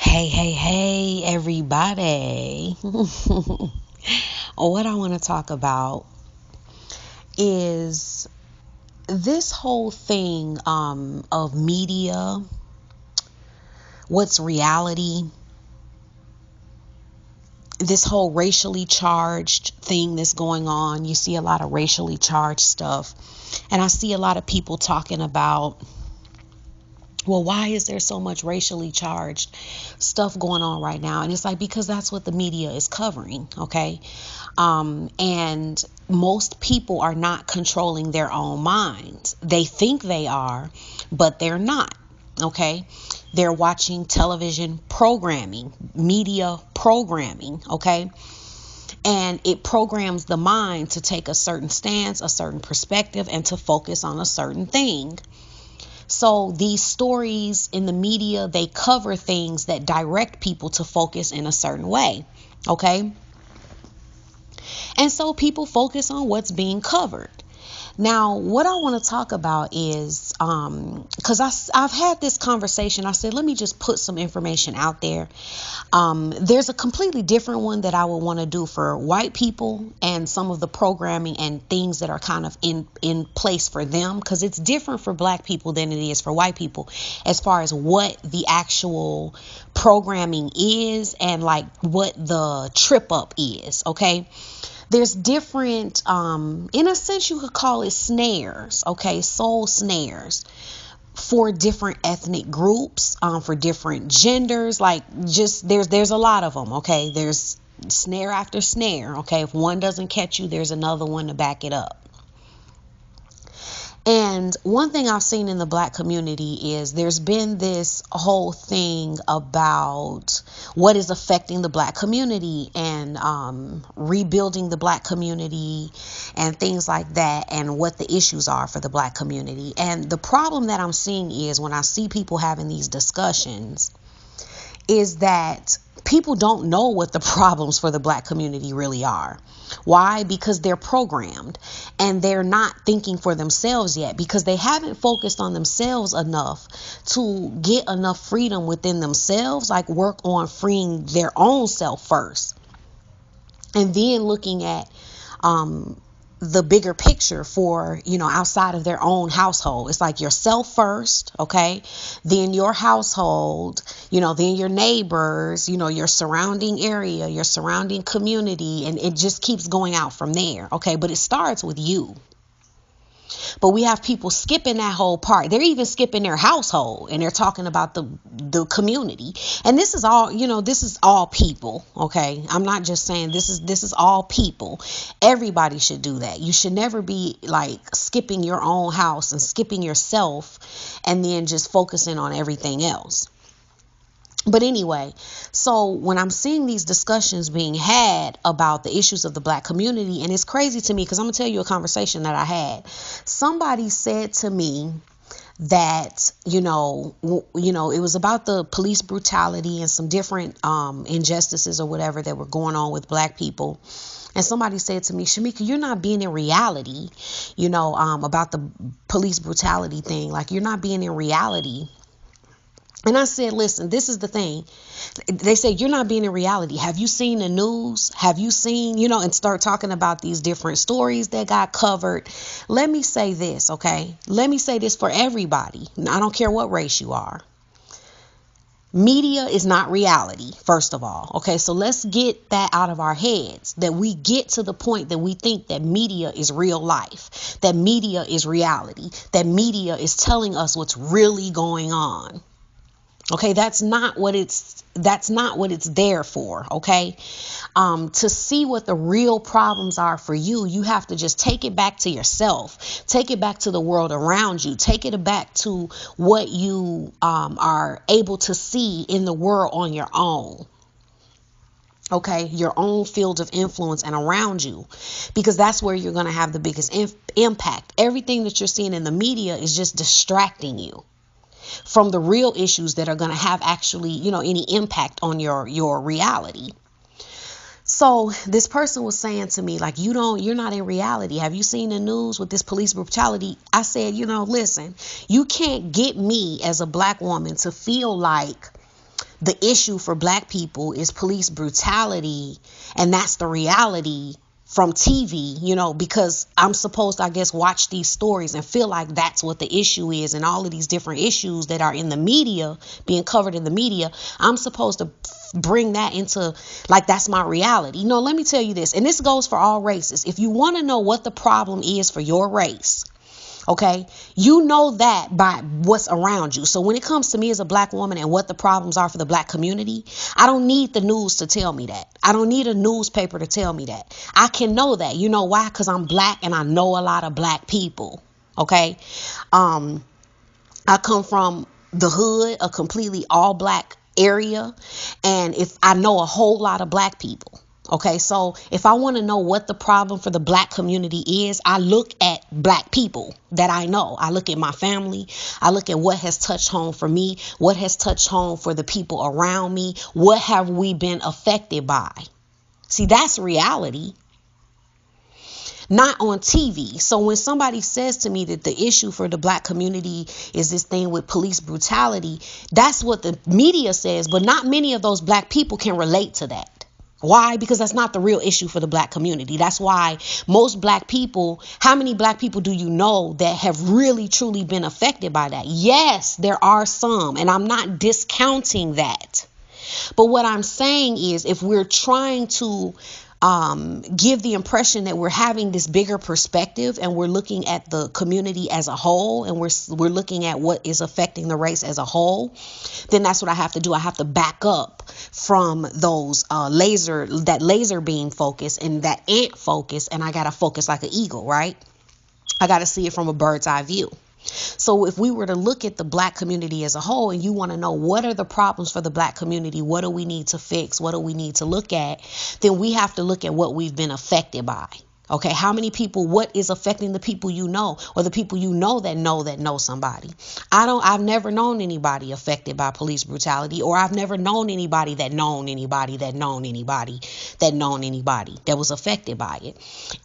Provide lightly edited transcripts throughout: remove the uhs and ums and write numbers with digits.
Hey, everybody. What I want to talk about is this whole thing of media, what's reality, this whole racially charged thing that's going on. You see a lot of racially charged stuff. And I see a lot of people talking about, well, why is there so much racially charged stuff going on right now? And it's like, because that's what the media is covering, okay? And most people are not controlling their own minds. They think they are, but they're not, okay? They're watching television programming, media programming, okay? And it programs the mind to take a certain stance, a certain perspective, and to focus on a certain thing. So these stories in the media, they cover things that direct people to focus in a certain way. Okay. And so people focus on what's being covered. Now, what I want to talk about is, because I've had this conversation. I said, let me just put some information out there. There's a completely different one that I would want to do for white people and some of the programming and things that are kind of in place for them, because it's different for black people than it is for white people as far as what the actual programming is and like what the trip up is. Okay. There's different, in a sense, you could call it snares, okay, soul snares for different ethnic groups, for different genders, like just there's a lot of them, okay. There's snare after snare, okay. If one doesn't catch you, there's another one to back it up. And one thing I've seen in the black community is there's been this whole thing about what is affecting the black community and rebuilding the black community and things like that, and what the issues are for the black community. And the problem that I'm seeing is when I see people having these discussions is that people don't know what the problems for the black community really are. Why? Because they're programmed and they're not thinking for themselves yet, because they haven't focused on themselves enough to get enough freedom within themselves, like work on freeing their own self first and then looking at the bigger picture for, outside of their own household. It's like yourself first, okay? Then your household, then your neighbors, your surrounding area, your surrounding community, and it just keeps going out from there, okay? But it starts with you. But we have people skipping that whole part. They're even skipping their household and they're talking about the community. And this is all, this is all people. OK, I'm not just saying this is all people. Everybody should do that. You should never be like skipping your own house and skipping yourself and then just focusing on everything else. But anyway, so when I'm seeing these discussions being had about the issues of the black community, and it's crazy to me because I'm going to tell you a conversation that I had. Somebody said to me that, it was about the police brutality and some different injustices or whatever that were going on with black people. And somebody said to me, Shamika, you're not being in reality, about the police brutality thing. Like, you're not being in reality. And I said, listen, this is the thing. They say, you're not being in reality. Have you seen the news? Have you seen, and start talking about these different stories that got covered. Let me say this, okay? Let me say this for everybody. I don't care what race you are. Media is not reality, first of all. Okay, so let's get that out of our heads, that we get to the point that we think that media is real life, that media is reality, that media is telling us what's really going on. Okay, that's not what it's there for. Okay, to see what the real problems are for you, you have to just take it back to yourself, take it back to the world around you, take it back to what you are able to see in the world on your own. Okay, your own field of influence and around you, because that's where you're going to have the biggest impact. Everything that you're seeing in the media is just distracting you from the real issues that are going to have actually, any impact on your reality. So this person was saying to me, like, you're not in reality. Have you seen the news with this police brutality? I said, listen, you can't get me as a black woman to feel like the issue for black people is police brutality, and that's the reality from TV, because I'm supposed to, I guess, watch these stories and feel like that's what the issue is, and all of these different issues that are in the media, being covered in the media, I'm supposed to bring that into, like, that's my reality. Let me tell you this, and this goes for all races. If you want to know what the problem is for your race, okay, you know that by what's around you. So when it comes to me as a black woman and what the problems are for the black community, I don't need the news to tell me that. I don't need a newspaper to tell me that. I can know that. You know why? Because I'm black and I know a lot of black people. Okay. I come from the hood, a completely all black area. And if I know a whole lot of black people. Okay, so if I want to know what the problem for the black community is, I look at black people that I know. I look at my family. I look at what has touched home for me, what has touched home for the people around me. What have we been affected by? See, that's reality, not on TV. So when somebody says to me that the issue for the black community is this thing with police brutality, that's what the media says, but not many of those black people can relate to that. Why? Because that's not the real issue for the black community. That's why most black people, how many black people do you know that have really, truly been affected by that? Yes, there are some, and I'm not discounting that. But what I'm saying is, if we're trying to give the impression that we're having this bigger perspective and we're looking at the community as a whole, and we're looking at what is affecting the race as a whole, then that's what I have to do. I have to back up from those laser beam focus and that ant focus, and I got to focus like an eagle, right? I got to see it from a bird's eye view. So if we were to look at the black community as a whole, and you want to know what are the problems for the black community, what do we need to fix, what do we need to look at, then we have to look at what we've been affected by. Okay, how many people, what is affecting the people you know, or the people you know that know somebody? I've never known anybody affected by police brutality, or I've never known anybody that known anybody that known anybody that known anybody that was affected by it.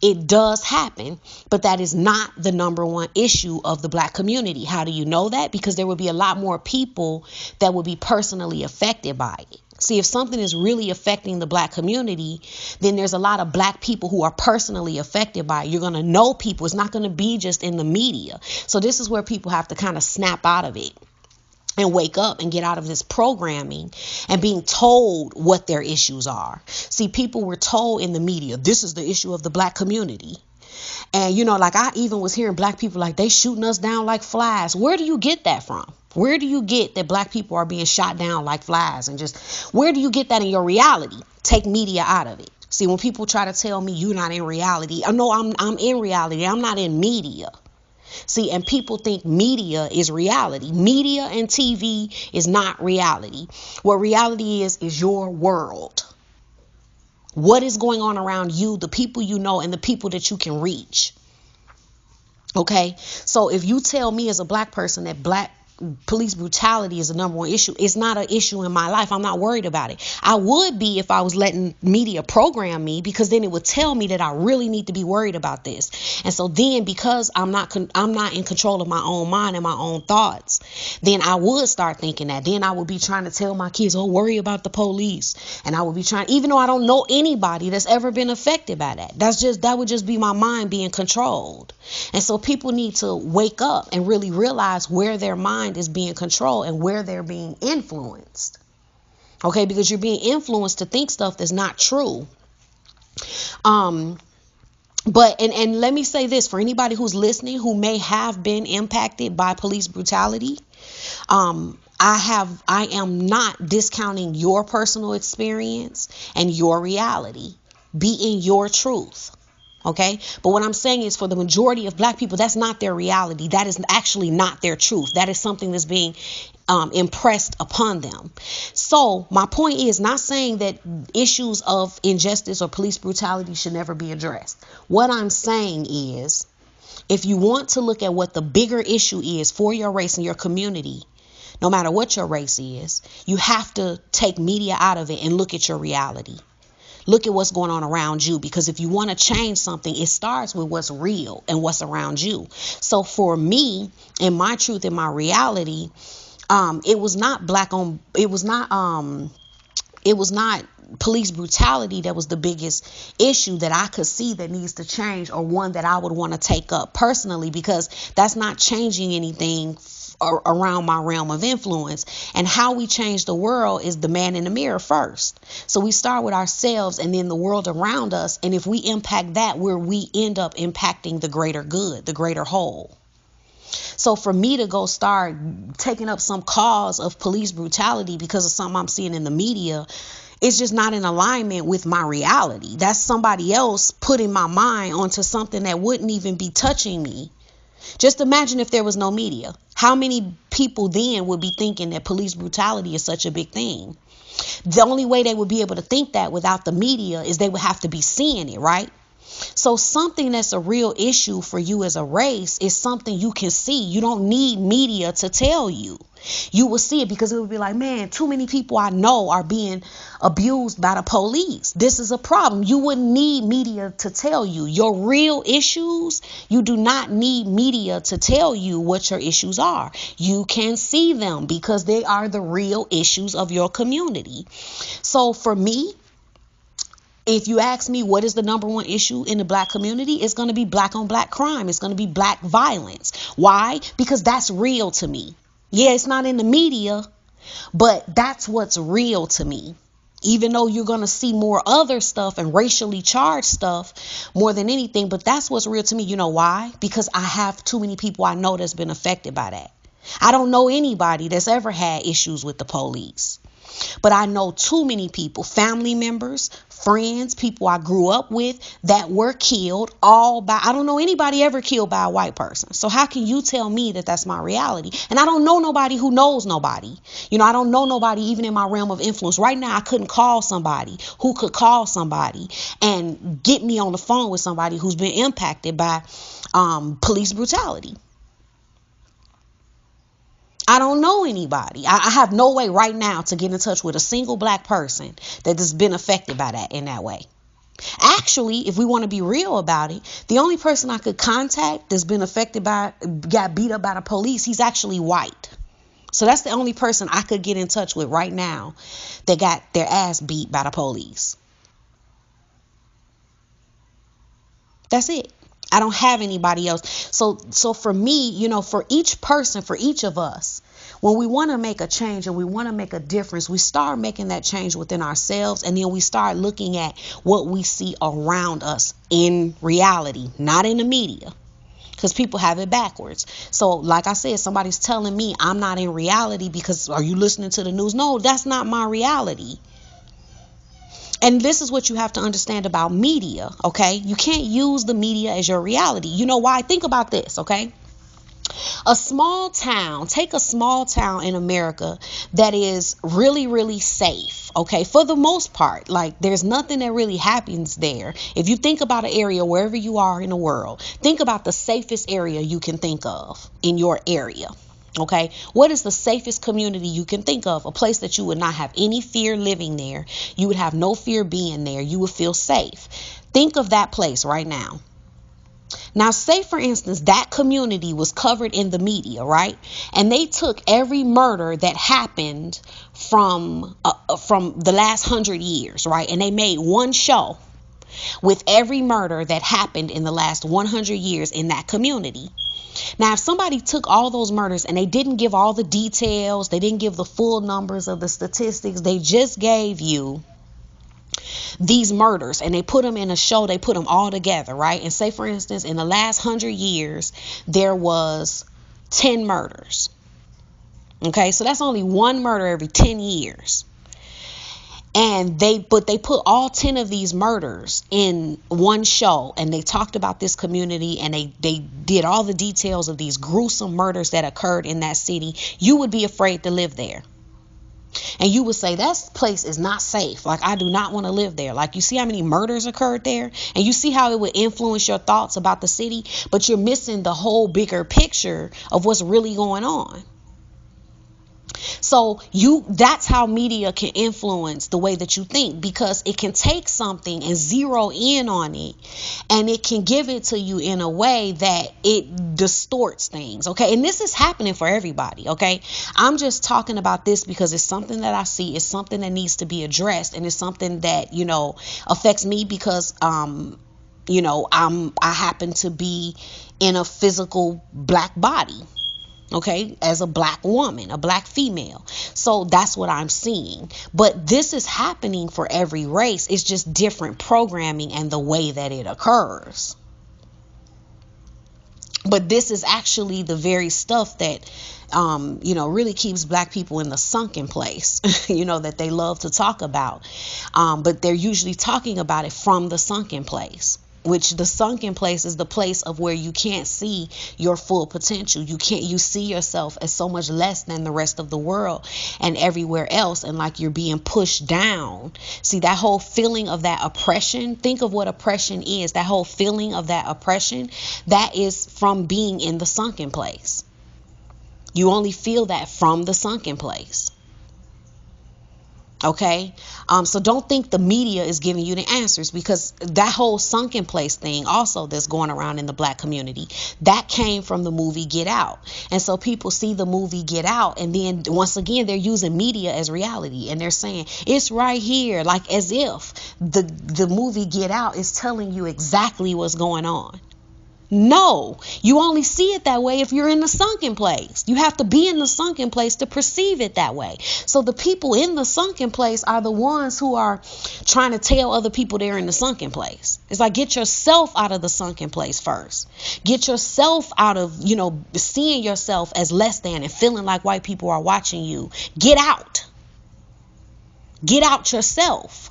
It does happen, but that is not the number one issue of the black community. How do you know that? Because there would be a lot more people that would be personally affected by it. See, if something is really affecting the black community, then there's a lot of black people who are personally affected by it. You're going to know people. It's not going to be just in the media. So this is where people have to kind of snap out of it and wake up and get out of this programming and being told what their issues are. See, people were told in the media, this is the issue of the black community. And, like I even was hearing black people like they shooting us down like flies. Where do you get that from? Where do you get that black people are being shot down like flies? And just where do you get that in your reality? Take media out of it. See, when people try to tell me you're not in reality, I know I'm in reality. I'm not in media. See, and people think media is reality. Media and TV is not reality. What reality is your world. What is going on around you, the people you know, and the people that you can reach. Okay, so if you tell me as a black person that black police brutality is the number one issue, it's not an issue in my life. I'm not worried about it. I would be if I was letting media program me, because then it would tell me that I really need to be worried about this. And so then, because I'm not in control of my own mind and my own thoughts, then I would start thinking that. Then I would be trying to tell my kids, oh, worry about the police. And I would be trying, even though I don't know anybody that's ever been affected by that. That would just be my mind being controlled. And so people need to wake up and really realize where their mind is being controlled and where they're being influenced. Okay, because you're being influenced to think stuff that's not true. But let me say this for anybody who's listening who may have been impacted by police brutality. I am not discounting your personal experience and your reality. Be in your truth. Okay. But what I'm saying is, for the majority of black people, that's not their reality. That is actually not their truth. That is something that's being impressed upon them. So my point is not saying that issues of injustice or police brutality should never be addressed. What I'm saying is, if you want to look at what the bigger issue is for your race and your community, no matter what your race is, you have to take media out of it and look at your reality. Look at what's going on around you, because if you want to change something, it starts with what's real and what's around you. So for me, in my truth, in my reality, It was not it was not police brutality that was the biggest issue that I could see that needs to change, or one that I would want to take up personally, because that's not changing anything around my realm of influence. And how we change the world is the man in the mirror first. So we start with ourselves and then the world around us. And if we impact that, where we end up impacting the greater good, the greater whole. So for me to go start taking up some cause of police brutality because of something I'm seeing in the media, it's just not in alignment with my reality. That's somebody else putting my mind onto something that wouldn't even be touching me. Just imagine if there was no media. How many people then would be thinking that police brutality is such a big thing? The only way they would be able to think that without the media is they would have to be seeing it, right? So something that's a real issue for you as a race is something you can see. You don't need media to tell you. You will see it, because it will be like, man, too many people I know are being abused by the police. This is a problem. You wouldn't need media to tell you your real issues. You do not need media to tell you what your issues are. You can see them because they are the real issues of your community. So for me, if you ask me what is the number one issue in the black community, it's going to be black on black crime. It's going to be black violence. Why? Because that's real to me. Yeah, it's not in the media, but that's what's real to me. Even though you're going to see more other stuff and racially charged stuff more than anything, but that's what's real to me. You know why? Because I have too many people I know that's been affected by that. I don't know anybody that's ever had issues with the police. But I know too many people, family members, friends, people I grew up with that were killed I don't know anybody ever killed by a white person. So how can you tell me that that's my reality? And I don't know nobody who knows nobody. I don't know nobody even in my realm of influence. Right now, I couldn't call somebody who could call somebody and get me on the phone with somebody who's been impacted by police brutality. I don't know anybody. I have no way right now to get in touch with a single black person that has been affected by that in that way. Actually, if we want to be real about it, the only person I could contact that's been affected got beat up by the police, he's actually white. So that's the only person I could get in touch with right now that got their ass beat by the police. That's it. I don't have anybody else. So for me, for each person, for each of us, when we want to make a change and we want to make a difference, we start making that change within ourselves. And then we start looking at what we see around us in reality, not in the media, because people have it backwards. So like I said, somebody's telling me I'm not in reality because are you listening to the news? No, that's not my reality. And this is what you have to understand about media, okay? You can't use the media as your reality. You know why? Think about this, okay? Take a small town in America that is really, really safe, okay? For the most part, like there's nothing that really happens there. If you think about an area wherever you are in the world, think about the safest area you can think of in your area. Okay, what is the safest community you can think of? A place that you would not have any fear living there. You would have no fear being there. You would feel safe. Think of that place right now. Now, say, for instance, that community was covered in the media, right? And they took every murder that happened from the last 100 years, right? And they made one show with every murder that happened in the last 100 years in that community. Now, if somebody took all those murders and they didn't give all the details, they didn't give the full numbers of the statistics, they just gave you these murders and they put them in a show, they put them all together, right? And say, for instance, in the last 100 years, there was 10 murders. Okay, so that's only one murder every 10 years. And they put all 10 of these murders in one show, and they talked about this community, and they did all the details of these gruesome murders that occurred in that city. You would be afraid to live there. And you would say, that place is not safe. Like, I do not want to live there. Like, you see how many murders occurred there? And you see how it would influence your thoughts about the city, but you're missing the whole bigger picture of what's really going on. So that's how media can influence the way that you think, because it can take something and zero in on it, and it can give it to you in a way that it distorts things. Okay. And this is happening for everybody. Okay. I'm just talking about this because it's something that I see. It's something that needs to be addressed, and it's something that, affects me because, I happen to be in a physical black body. Okay, as a black woman, a black female. So that's what I'm seeing. But this is happening for every race. It's just different programming and the way that it occurs. But this is actually the very stuff that, really keeps black people in the sunken place, that they love to talk about. But they're usually talking about it from the sunken place, which the sunken place is the place of where you can't see your full potential. You see yourself as so much less than the rest of the world and everywhere else, and like you're being pushed down. See, that whole feeling of that oppression, think of what oppression is. That whole feeling of that oppression, that is from being in the sunken place. You only feel that from the sunken place. Okay. So don't think the media is giving you the answers, because that whole sunken place thing also that's going around in the black community, that came from the movie Get Out. And so people see the movie Get Out, and then once again, they're using media as reality, and they're saying it's right here, like as if the movie Get Out is telling you exactly what's going on. No, you only see it that way if you're in the sunken place. You have to be in the sunken place to perceive it that way. So the people in the sunken place are the ones who are trying to tell other people they're in the sunken place. It's like, get yourself out of the sunken place first. Get yourself out of, seeing yourself as less than and feeling like white people are watching you. Get out. Get out yourself.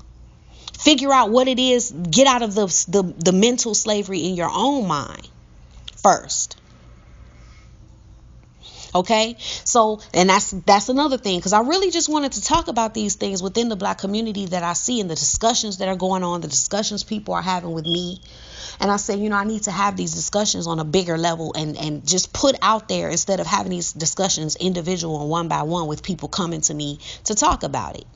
Figure out what it is. Get out of the mental slavery in your own mind first. Okay, so, and that's another thing, because I really just wanted to talk about these things within the black community that I see in the discussions that are going on, the discussions people are having with me. And I say, I need to have these discussions on a bigger level and just put out there, instead of having these discussions individual and one by one with people coming to me to talk about it.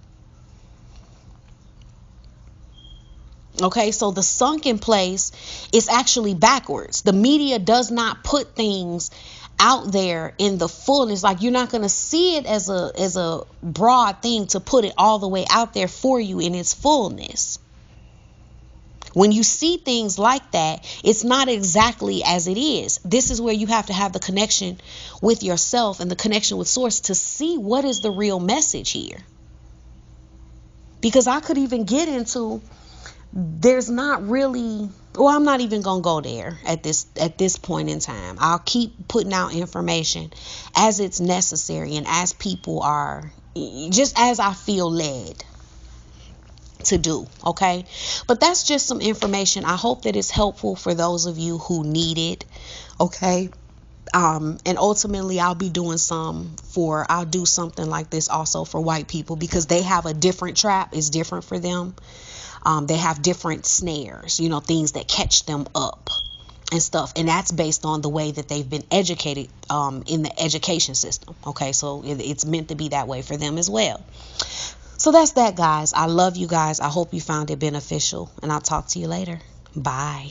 Okay, so the sunken place is actually backwards. The media does not put things out there in the fullness. Like, you're not going to see it as a broad thing to put it all the way out there for you in its fullness. When you see things like that, it's not exactly as it is. This is where you have to have the connection with yourself and the connection with source to see what is the real message here. Because I could even get into, there's not really, I'm not even going to go there at this point in time. I'll keep putting out information as it's necessary and as people are, just as I feel led to do. Okay. But that's just some information. I hope that it's helpful for those of you who need it. Okay. And ultimately I'll do something like this also for white people, because they have a different trap. It's different for them. They have different snares, things that catch them up and stuff. And that's based on the way that they've been educated in the education system. Okay, so it's meant to be that way for them as well. So that's that, guys. I love you guys. I hope you found it beneficial, and I'll talk to you later. Bye.